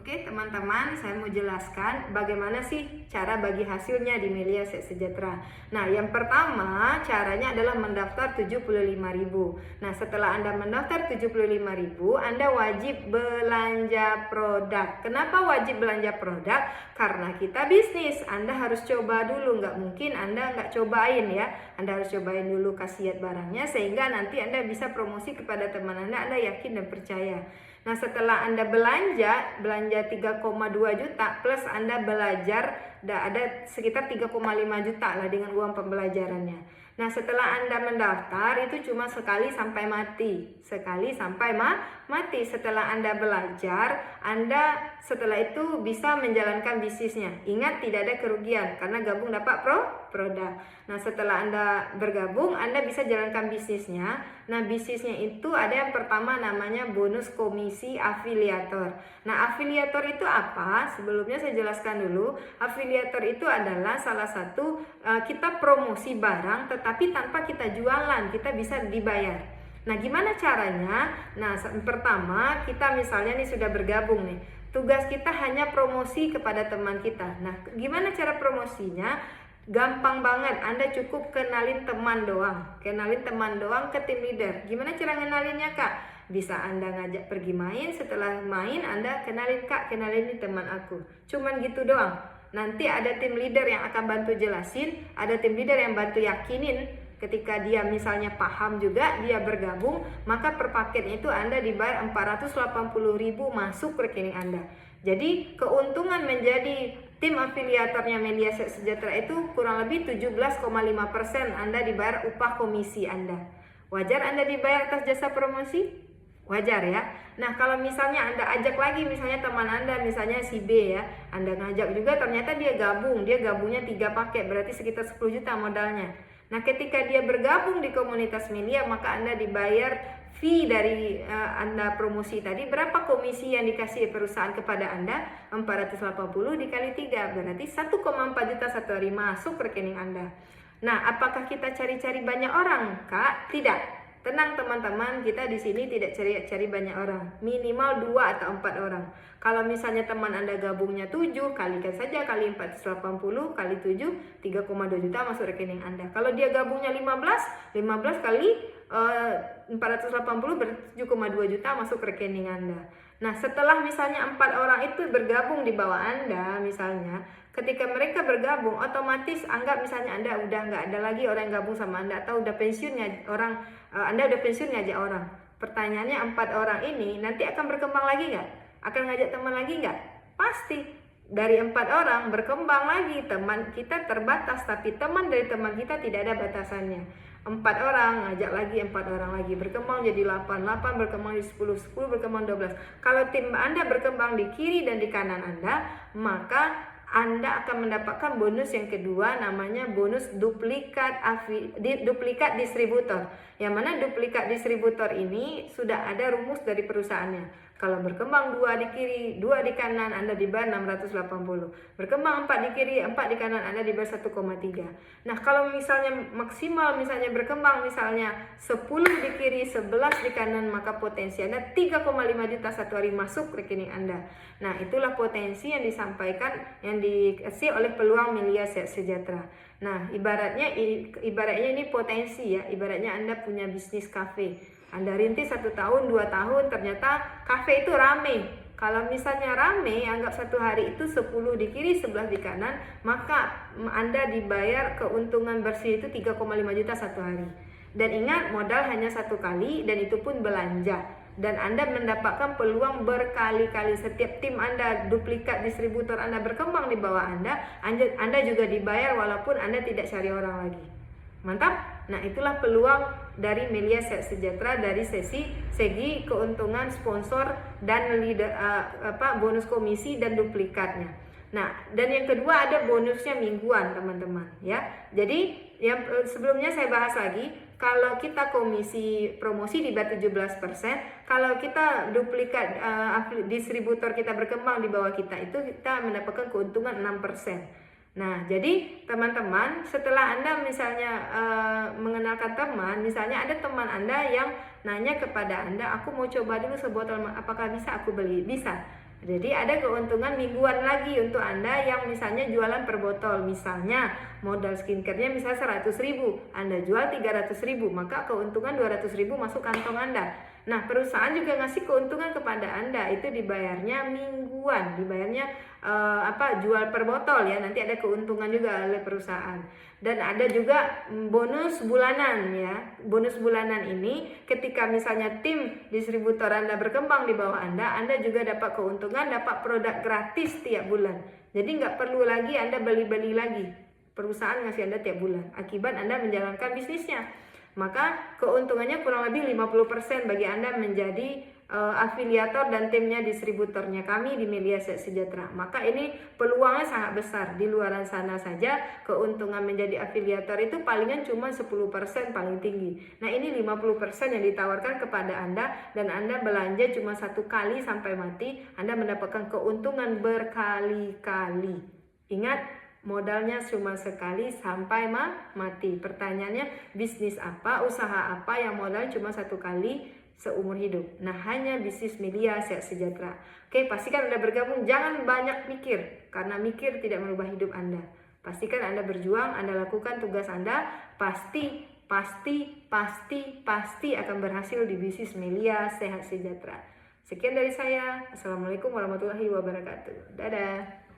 Oke teman-teman, saya mau jelaskan bagaimana sih cara bagi hasilnya di Melia Sejahtera. Nah, yang pertama caranya adalah mendaftar 75.000. Nah, setelah Anda mendaftar 75.000, Anda wajib belanja produk. Kenapa wajib belanja produk? Karena kita bisnis, Anda harus coba dulu. Nggak mungkin Anda nggak cobain ya. Anda harus cobain dulu khasiat barangnya sehingga nanti Anda bisa promosi kepada teman Anda yakin dan percaya. Nah, setelah Anda belanja 3,2 juta plus Anda belajar, ada sekitar 3,5 juta lah dengan uang pembelajarannya. Nah, setelah Anda mendaftar itu cuma sekali sampai mati. Sekali sampai mati. Setelah Anda belajar, Anda setelah itu bisa menjalankan bisnisnya. Ingat, tidak ada kerugian karena gabung dapat produk. Nah, setelah Anda bergabung, Anda bisa jalankan bisnisnya. Nah, bisnisnya itu ada yang pertama namanya bonus komisi afiliator. Nah, afiliator itu apa? Sebelumnya saya jelaskan dulu. Afiliator itu adalah salah satu kita promosi barang tetapi tanpa kita jualan, kita bisa dibayar. Nah, gimana caranya? Nah, pertama kita misalnya nih sudah bergabung nih. Tugas kita hanya promosi kepada teman kita. Nah, gimana cara promosinya? Gampang banget, Anda cukup kenalin teman doang. Kenalin teman doang ke tim leader. Gimana cara ngenalinnya, Kak? Bisa Anda ngajak pergi main, setelah main Anda kenalin, Kak, kenalin nih teman aku. Cuman gitu doang. Nanti ada tim leader yang akan bantu jelasin, ada tim leader yang bantu yakinin. Ketika dia misalnya paham juga, dia bergabung, maka per paketnya itu Anda dibayar 480.000 masuk rekening Anda. Jadi keuntungan menjadi tim afiliatornya Melia Sejahtera itu kurang lebih 17,5% Anda dibayar upah komisi Anda. Wajar Anda dibayar atas jasa promosi? Wajar ya. Nah, kalau misalnya Anda ajak lagi misalnya teman Anda, misalnya si B ya, Anda ngajak juga ternyata dia gabungnya 3 paket, berarti sekitar 10 juta modalnya. Nah, ketika dia bergabung di komunitas Melia, maka Anda dibayar fee dari Anda promosi tadi. Berapa komisi yang dikasih perusahaan kepada Anda? 480 dikali 3, berarti 1,4 juta satu hari masuk rekening Anda. Nah, apakah kita cari-cari banyak orang, Kak? Tidak. Tenang teman-teman, kita di sini tidak cari banyak orang, minimal 2 atau 4 orang. Kalau misalnya teman Anda gabungnya 7, kalikan saja kali 480 kali 7, 3,2 juta masuk rekening Anda. Kalau dia gabungnya 15 kali 480 berarti 7,2 juta masuk rekening Anda. Nah, setelah misalnya 4 orang itu bergabung di bawah Anda misalnya, ketika mereka bergabung otomatis anggap misalnya Anda udah nggak ada lagi orang yang gabung sama Anda atau udah pensiunnya orang, Anda udah pensiun ngajak orang. Pertanyaannya 4 orang ini nanti akan berkembang lagi nggak? Akan ngajak teman lagi nggak? Pasti. Dari 4 orang berkembang lagi, teman kita terbatas tapi teman dari teman kita tidak ada batasannya. 4 orang ngajak lagi, 4 orang lagi berkembang jadi 8 berkembang jadi 10 berkembang 12. Kalau tim Anda berkembang di kiri dan di kanan Anda, maka Anda akan mendapatkan bonus yang kedua namanya bonus duplikat distributor. Yang mana duplikat distributor ini sudah ada rumus dari perusahaannya. Kalau berkembang 2 di kiri, 2 di kanan, Anda dibayar 680. Berkembang 4 di kiri, 4 di kanan, Anda dibayar 1,3. Nah, kalau misalnya maksimal misalnya berkembang misalnya 10 di kiri, 11 di kanan, maka potensi Anda 3,5 juta satu hari masuk rekening Anda. Nah, itulah potensi yang disampaikan, yang dikasih oleh peluang Melia Sejahtera. Nah, ibaratnya ini potensi ya, ibaratnya Anda punya bisnis kafe. Anda rintis 1 tahun, 2 tahun, ternyata kafe itu rame. Kalau misalnya rame, anggap satu hari itu 10 di kiri, 11 di kanan, maka Anda dibayar keuntungan bersih itu 3,5 juta satu hari. Dan ingat, modal hanya 1 kali dan itu pun belanja. Dan Anda mendapatkan peluang berkali-kali. Setiap tim Anda, duplikat distributor Anda berkembang di bawah Anda juga dibayar walaupun Anda tidak cari orang lagi. Mantap? Nah, itulah peluang dari Melia Sejahtera dari segi keuntungan sponsor dan bonus komisi dan duplikatnya. Nah, dan yang kedua ada bonusnya mingguan, teman-teman, ya. Jadi, yang sebelumnya saya bahas lagi, kalau kita komisi promosi dibayar 17%, kalau kita duplikat distributor kita berkembang di bawah kita itu kita mendapatkan keuntungan 6%. Nah, jadi teman-teman, setelah Anda misalnya mengenalkan teman, misalnya ada teman Anda yang nanya kepada Anda, aku mau coba dulu sebotol, apakah bisa aku beli? Bisa. Jadi ada keuntungan mingguan lagi untuk Anda yang misalnya jualan per botol. Misalnya modal skincare-nya misalnya 100.000, Anda jual 300.000, maka keuntungan 200.000 masuk kantong Anda. Nah, perusahaan juga ngasih keuntungan kepada Anda, itu dibayarnya mingguan, dibayarnya jual per botol ya. Nanti ada keuntungan juga oleh perusahaan. Dan ada juga bonus bulanan ya. Bonus bulanan ini ketika misalnya tim distributor Anda berkembang di bawah Anda juga dapat keuntungan, dapat produk gratis tiap bulan. Jadi nggak perlu lagi Anda beli-beli lagi. Perusahaan ngasih Anda tiap bulan. Akibat Anda menjalankan bisnisnya. Maka keuntungannya kurang lebih 50% bagi Anda menjadi afiliator dan timnya distributornya kami di Melia Sejahtera. Maka ini peluangnya sangat besar. Di luaran sana saja keuntungan menjadi afiliator itu palingan cuma 10% paling tinggi. Nah, ini 50% yang ditawarkan kepada Anda, dan Anda belanja cuma 1 kali sampai mati, Anda mendapatkan keuntungan berkali-kali. Ingat, modalnya cuma sekali sampai mati. Pertanyaannya, bisnis apa, usaha apa yang modal cuma 1 kali seumur hidup? Nah, hanya bisnis Melia Sejahtera. Oke, pastikan Anda bergabung, jangan banyak mikir, karena mikir tidak merubah hidup Anda. Pastikan Anda berjuang, Anda lakukan tugas Anda, pasti akan berhasil di bisnis Melia Sejahtera. Sekian dari saya. Assalamualaikum warahmatullahi wabarakatuh. Dadah.